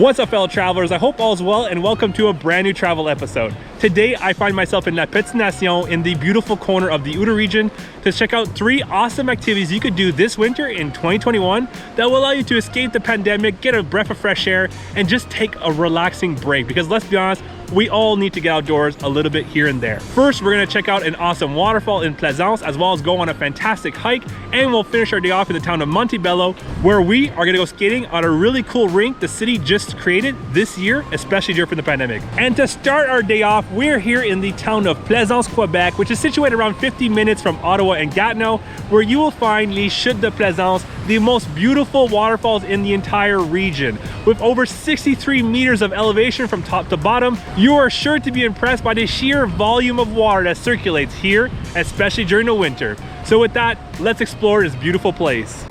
What's up, fellow travelers? I hope all is well and welcome to a brand new travel episode. Today I find myself in La Petite Nation in the beautiful corner of the Outaouais region to check out 3 awesome activities you could do this winter in 2021 that will allow you to escape the pandemic, get a breath of fresh air, and just take a relaxing break, because let's be honest, we all need to get outdoors a little bit here and there. First, we're gonna check out an awesome waterfall in Plaisance, as well as go on a fantastic hike, and we'll finish our day off in the town of Montebello, where we are gonna go skating on a really cool rink the city just created this year, especially during the pandemic. And to start our day off, we're here in the town of Plaisance, Quebec, which is situated around 50 minutes from Ottawa and Gatineau, where you will find Les Chutes de Plaisance, the most beautiful waterfalls in the entire region. With over 63 meters of elevation from top to bottom, you are sure to be impressed by the sheer volume of water that circulates here, especially during the winter. So with that, let's explore this beautiful place.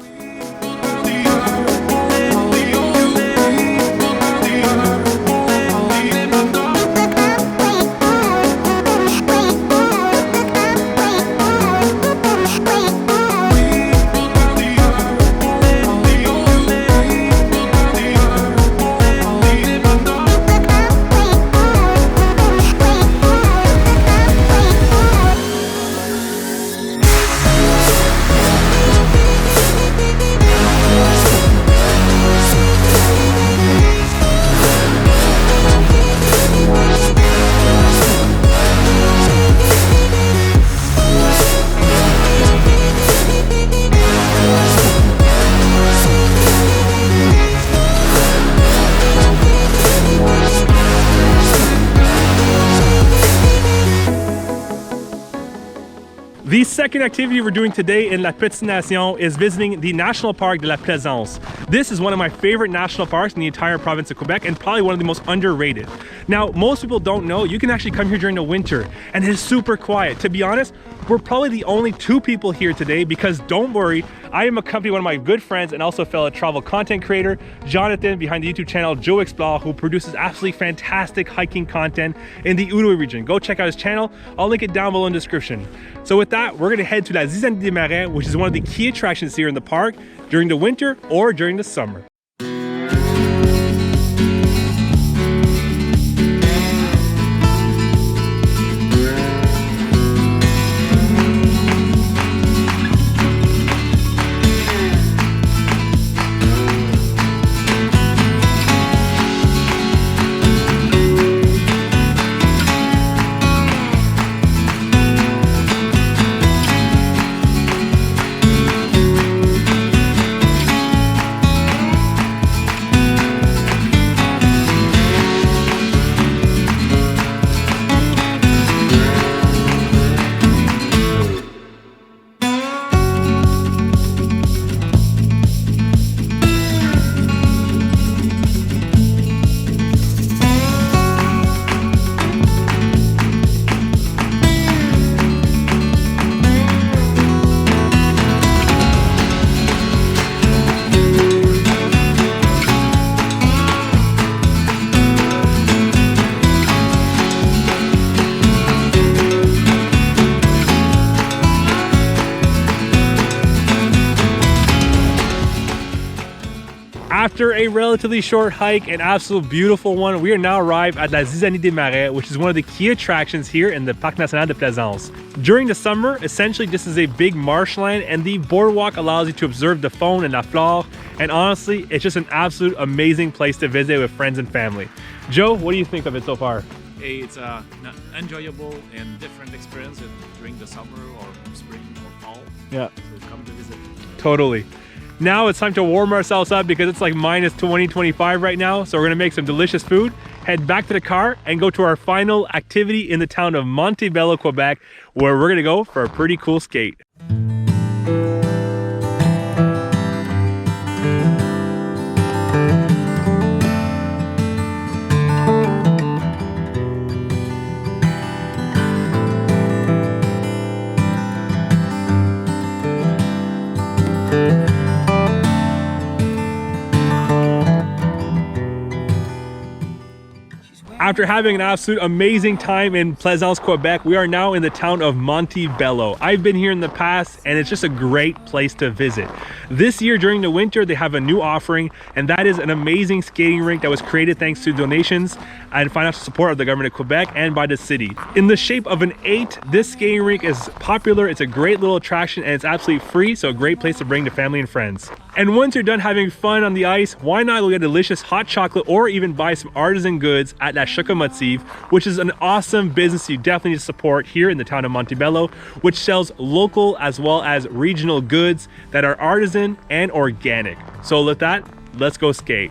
The second activity we're doing today in La Petite Nation is visiting the National Park de la Plaisance. This is one of my favorite national parks in the entire province of Quebec and probably one of the most underrated. Now, most people don't know you can actually come here during the winter and it is super quiet. To be honest, we're probably the only 2 people here today, because don't worry, I am accompanied by one of my good friends and also fellow travel content creator, Jonathan, behind the YouTube channel Joe Explore, who produces absolutely fantastic hiking content in the Outaouais region. Go check out his channel. I'll link it down below in the description. So with that, we're gonna head to La Zenith des Marais, which is one of the key attractions here in the park during the winter or during the summer. After a relatively short hike, an absolute beautiful one, we are now arrived at La Zenith des Marais, which is one of the key attractions here in the Parc National de Plaisance. During the summer, essentially this is a big marshland, and the boardwalk allows you to observe the faune and la flore, and honestly, it's just an absolute amazing place to visit with friends and family. Joe, what do you think of it so far? Hey, it's an enjoyable and different experience during the summer or spring or fall. Yeah. So come to visit. Totally. Now it's time to warm ourselves up because it's like minus 20, 25 right now. So we're gonna make some delicious food, head back to the car, and go to our final activity in the town of Montebello, Quebec, where we're gonna go for a pretty cool skate. After having an absolute amazing time in Plaisance, Quebec, we are now in the town of Montebello. I've been here in the past and it's just a great place to visit. This year during the winter, they have a new offering, and that is an amazing skating rink that was created thanks to donations and financial support of the government of Quebec and by the city. In the shape of an 8, this skating rink is popular. It's a great little attraction and it's absolutely free, so a great place to bring the family and friends. And once you're done having fun on the ice, why not go get delicious hot chocolate or even buy some artisan goods at La Chocomotive, which is an awesome business you definitely need to support here in the town of Montebello, which sells local as well as regional goods that are artisan and organic. So with that, let's go skate.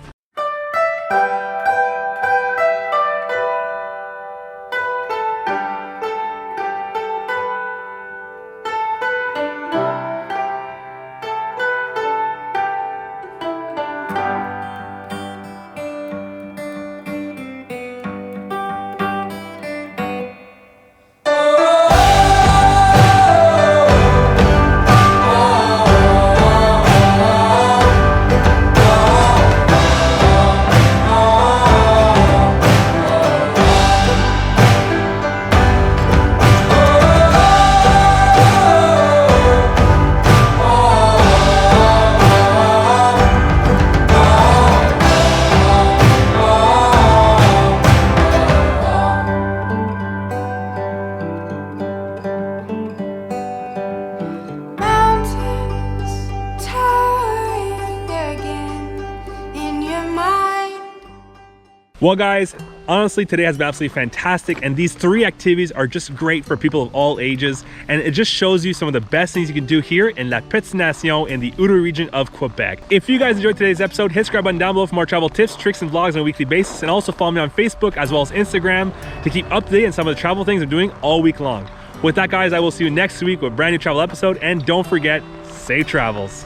Well guys, honestly today has been absolutely fantastic, and these 3 activities are just great for people of all ages, and it just shows you some of the best things you can do here in La Petite Nation in the Outaouais region of Quebec. If you guys enjoyed today's episode, hit subscribe button down below for more travel tips, tricks, and vlogs on a weekly basis, and also follow me on Facebook as well as Instagram to keep up to date on some of the travel things I'm doing all week long. With that guys, I will see you next week with a brand new travel episode, and don't forget, safe travels.